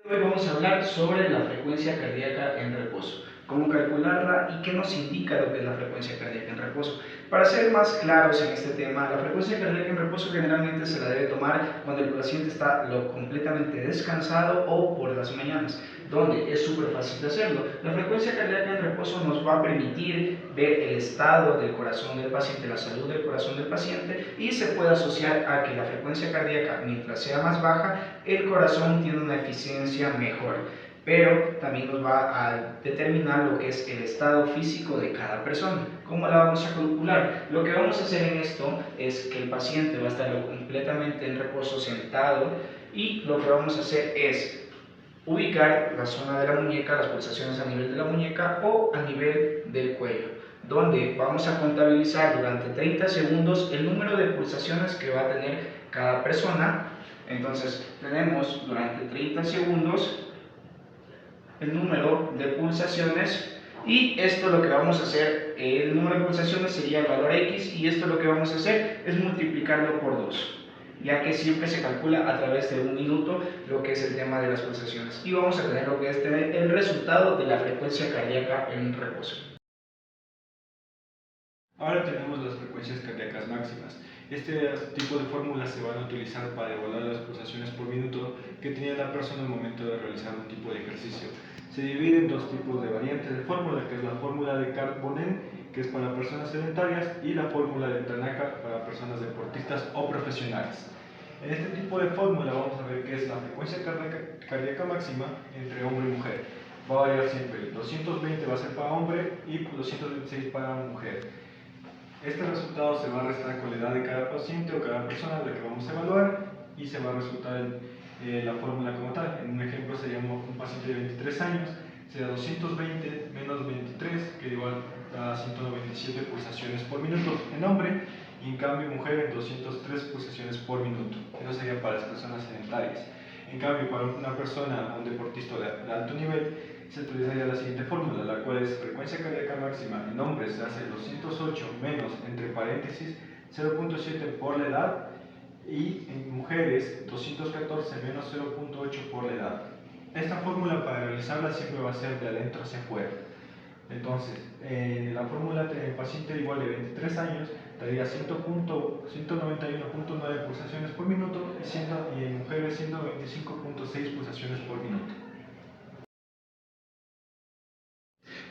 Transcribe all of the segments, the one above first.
Hoy vamos a hablar sobre la frecuencia cardíaca en reposo, cómo calcularla y qué nos indica lo que es la frecuencia cardíaca en reposo. Para ser más claros en este tema, la frecuencia cardíaca en reposo generalmente se la debe tomar cuando el paciente está completamente descansado o por las mañanas, donde es súper fácil de hacerlo. La frecuencia cardíaca en reposo nos va a permitir ver el estado del corazón del paciente, la salud del corazón del paciente, y se puede asociar a que la frecuencia cardíaca, mientras sea más baja, el corazón tiene una eficiencia mejor, pero también nos va a determinar lo que es el estado físico de cada persona. ¿Cómo la vamos a calcular? Lo que vamos a hacer en esto es que el paciente va a estar completamente en reposo sentado, y lo que vamos a hacer es ubicar la zona de la muñeca, las pulsaciones a nivel de la muñeca o a nivel del cuello, donde vamos a contabilizar durante 30 segundos el número de pulsaciones que va a tener cada persona. Entonces tenemos durante 30 segundos el número de pulsaciones, y esto lo que vamos a hacer, el número de pulsaciones sería el valor X, y esto lo que vamos a hacer es multiplicarlo por 2, ya que siempre se calcula a través de un minuto lo que es el tema de las pulsaciones, y vamos a tener lo que es tener el resultado de la frecuencia cardíaca en reposo. Ahora tenemos las frecuencias cardíacas máximas. Este tipo de fórmulas se van a utilizar para evaluar las pulsaciones por minuto que tenía la persona al momento de realizar un tipo de ejercicio. Se divide en dos tipos de variantes de fórmula, que es la fórmula de Carbonen, que es para personas sedentarias, y la fórmula de Tanaka para personas deportistas o profesionales. En este tipo de fórmula vamos a ver qué es la frecuencia cardíaca máxima entre hombre y mujer. Va a variar siempre, 220 va a ser para hombre y 226 para mujer. Este resultado se va a restar con la edad de cada paciente o cada persona de la que vamos a evaluar, y se va a resultar la fórmula como tal. En un ejemplo sería un paciente de 23 años, sería 220 menos 23, que igual a 197 pulsaciones por minuto en hombre, y en cambio mujer en 203 pulsaciones por minuto. Eso sería para las personas sedentarias. En cambio, para una persona, un deportista de alto nivel, se utilizaría la siguiente fórmula, la cual es frecuencia cardíaca máxima en hombres se hace 208 menos, entre paréntesis, 0.7 por la edad, y en mujeres 214 menos 0.8 por la edad. Esta fórmula, para realizarla, siempre va a ser de adentro hacia afuera. Entonces, la fórmula del paciente igual de 23 años daría 191.9 pulsaciones por minuto, y en mujeres 125.6 pulsaciones por minuto.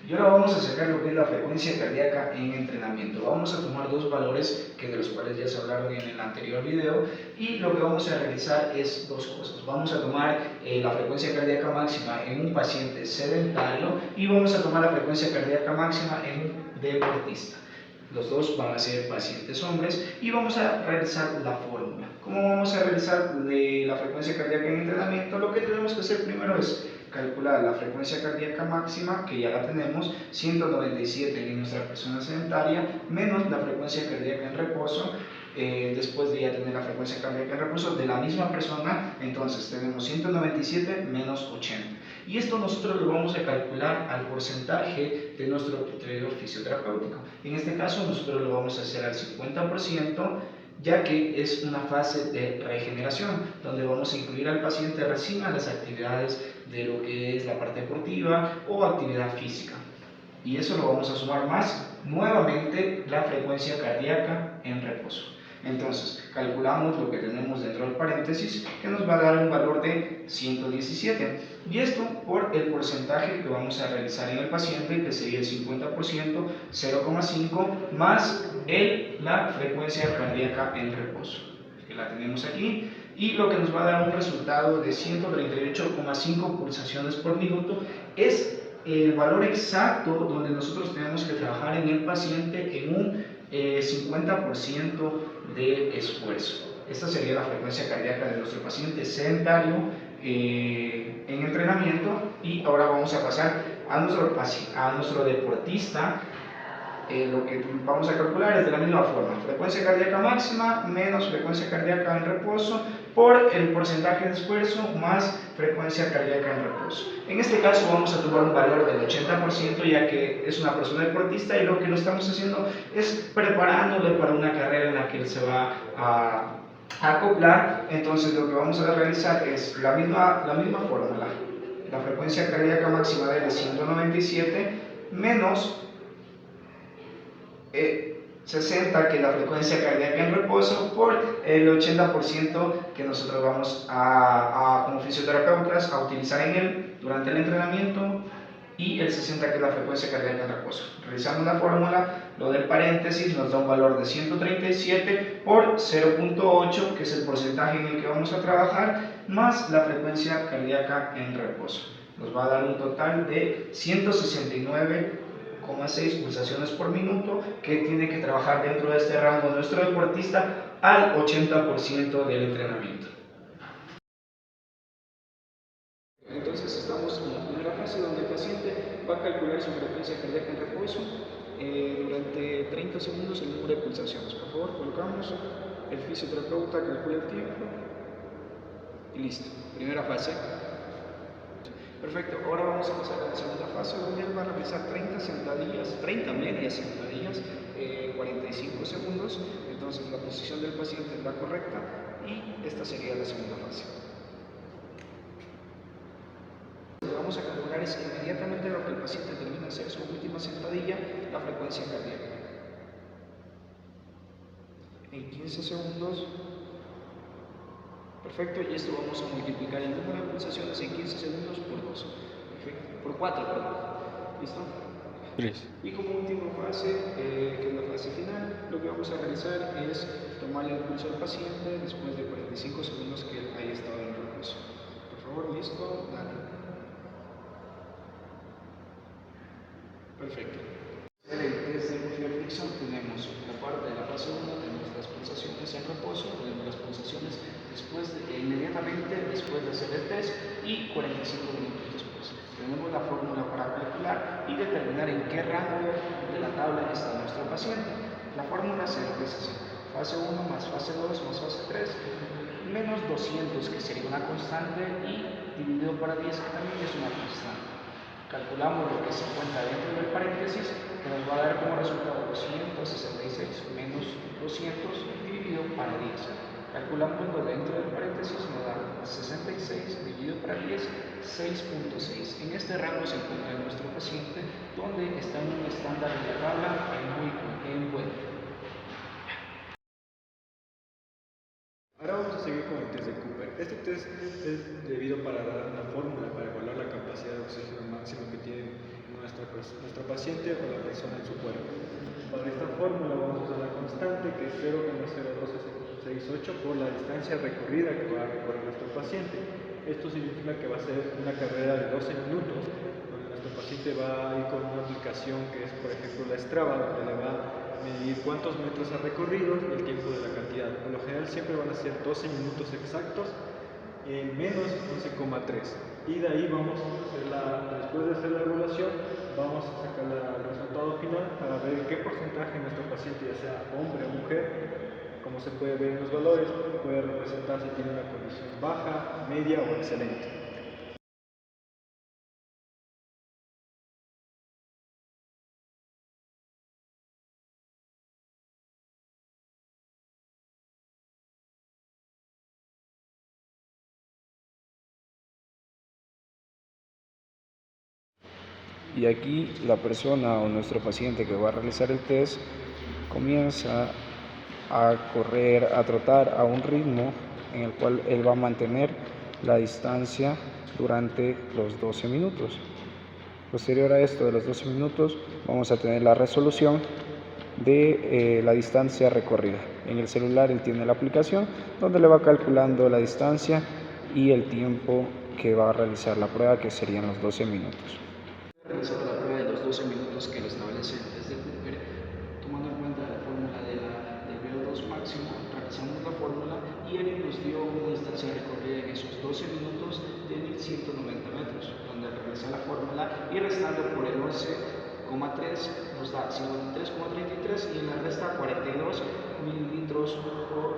Y ahora vamos a sacar lo que es la frecuencia cardíaca en entrenamiento. Vamos a tomar dos valores de los cuales ya se hablaron en el anterior video, y lo que vamos a realizar es dos cosas. Vamos a tomar la frecuencia cardíaca máxima en un paciente sedentario, y vamos a tomar la frecuencia cardíaca máxima en un deportista. Los dos van a ser pacientes hombres, y vamos a realizar la fórmula. ¿Cómo vamos a realizar la frecuencia cardíaca en entrenamiento? Lo que tenemos que hacer primero es calcular la frecuencia cardíaca máxima, que ya la tenemos, 197 en nuestra persona sedentaria, menos la frecuencia cardíaca en reposo. Después de ya tener la frecuencia cardíaca en reposo de la misma persona, entonces tenemos 197 menos 80. Y esto nosotros lo vamos a calcular al porcentaje de nuestro criterio fisioterapéutico. En este caso nosotros lo vamos a hacer al 50%, ya que es una fase de regeneración, donde vamos a incluir al paciente recién a las actividades de lo que es la parte deportiva o actividad física. Y eso lo vamos a sumar más nuevamente la frecuencia cardíaca en reposo. Entonces, calculamos lo que tenemos dentro del paréntesis, que nos va a dar un valor de 117. Y esto por el porcentaje que vamos a realizar en el paciente, que sería el 50%, 0,5, más la frecuencia cardíaca en reposo, que la tenemos aquí, y lo que nos va a dar un resultado de 138,5 pulsaciones por minuto. Es el valor exacto donde nosotros tenemos que trabajar en el paciente en un 50% de esfuerzo. Esta sería la frecuencia cardíaca de nuestro paciente sedentario en entrenamiento. Y ahora vamos a pasar a nuestro deportista. Lo que vamos a calcular es de la misma forma: frecuencia cardíaca máxima menos frecuencia cardíaca en reposo por el porcentaje de esfuerzo más frecuencia cardíaca en reposo. En este caso vamos a tomar un valor del 80%, ya que es una persona deportista, y lo que lo estamos haciendo es preparándole para una carrera en la que él se va a acoplar, entonces lo que vamos a realizar es la misma fórmula. La frecuencia cardíaca máxima de él es 197 menos 60, que es la frecuencia cardíaca en reposo, por el 80% que nosotros vamos como fisioterapeutas a utilizar en él durante el entrenamiento, y el 60, que es la frecuencia cardíaca en reposo. Realizamos la fórmula, lo del paréntesis nos da un valor de 137 por 0.8, que es el porcentaje en el que vamos a trabajar, más la frecuencia cardíaca en reposo. Nos va a dar un total de 169,6 pulsaciones por minuto, que tiene que trabajar dentro de este rango nuestro deportista al 80% del entrenamiento. Entonces estamos en la primera fase, donde el paciente va a calcular su frecuencia cardíaca en reposo durante 30 segundos el número de pulsaciones. Por favor, colocamos, el fisioterapeuta calcula el tiempo y listo. Primera fase. Perfecto, ahora vamos a pasar a la segunda fase, donde él va a realizar 30 medias sentadillas, 45 segundos. Entonces la posición del paciente es la correcta y esta sería la segunda fase. Lo que vamos a calcular es inmediatamente lo que el paciente termina de hacer su última sentadilla, la frecuencia cardíaca. En 15 segundos. Perfecto, y esto vamos a multiplicar el número de pulsaciones en 15 segundos por 2. Perfecto, por 4, perdón. ¿Listo? 3. Y como última fase, que es la fase final, lo que vamos a realizar es tomarle el pulso al paciente después de 45 segundos que él haya estado en reposo. Por favor, listo, dale. Perfecto. En el test de Buffet-Dixon tenemos la parte de la fase 1, tenemos las pulsaciones en reposo, tenemos las pulsaciones inmediatamente después de hacer el test y 45 minutos después. Tenemos la fórmula para calcular y determinar en qué rango de la tabla está nuestro paciente. La fórmula se expresa así: fase 1 más fase 2 más fase 3 menos 200, que sería una constante, y dividido para 10, que también es una constante. Calculamos lo que se encuentra dentro del paréntesis, que nos va a dar como resultado 266 menos 200 dividido para 10. Calculamos lo dentro del paréntesis, nos da 66 dividido para 10, 6.6. En este rango se encuentra nuestro paciente, donde está en un estándar de la tabla en bueno. Ahora vamos a seguir con el test de Cooper. Este test es debido para dar una fórmula para evaluar la capacidad de oxígeno máximo que tiene nuestro paciente o la persona en su cuerpo. Para esta fórmula vamos a usar la constante, que es 0,0268 por la distancia recorrida que va a recorrer nuestro paciente. Esto significa que va a ser una carrera de 12 minutos, donde nuestro paciente va a ir con una aplicación que es, por ejemplo, la Strava, donde le va medir cuántos metros ha recorrido y el tiempo de la cantidad. Por lo general siempre van a ser 12 minutos exactos en menos 11,3. Y de ahí vamos a hacer después de hacer la evaluación, vamos a sacar el resultado final para ver qué porcentaje nuestro paciente, ya sea hombre o mujer, como se puede ver en los valores, puede representar si tiene una condición baja, media o excelente. Y aquí la persona o nuestro paciente que va a realizar el test comienza a correr, a trotar a un ritmo en el cual él va a mantener la distancia durante los 12 minutos. Posterior a esto de los 12 minutos vamos a tener la resolución de la distancia recorrida. En el celular él tiene la aplicación donde le va calculando la distancia y el tiempo que va a realizar la prueba, que serían los 12 minutos. Realizar la prueba de los 12 minutos que lo establece el test de Cooper, tomando en cuenta la fórmula del VO2 máximo. Realizamos la fórmula y él nos dio una distancia recorrida en esos 12 minutos de 1190 metros, donde realiza la fórmula y restando por el 11,3 nos da 53,33, y en la resta 42 mililitros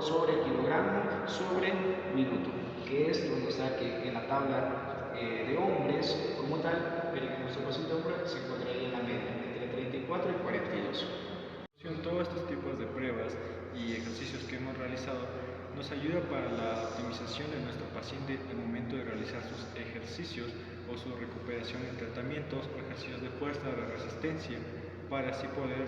sobre kilogramo sobre minuto, que esto nos da que en la tabla de hombres como tal, nuestro paciente hombre se encontraría en la media entre 34 y 42. Todos estos tipos de pruebas y ejercicios que hemos realizado nos ayuda para la optimización de nuestro paciente al momento de realizar sus ejercicios o su recuperación en tratamientos o ejercicios de fuerza, de resistencia, para así poder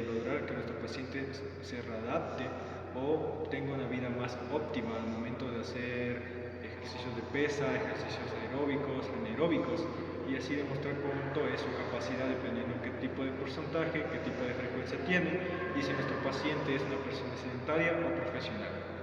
lograr que nuestro paciente se readapte o tenga una vida más óptima al momento de hacer ejercicios de pesa, ejercicios aeróbicos, anaeróbicos, y así demostrar cuánto es su capacidad dependiendo qué tipo de porcentaje, qué tipo de frecuencia tiene y si nuestro paciente es una persona sedentaria o profesional.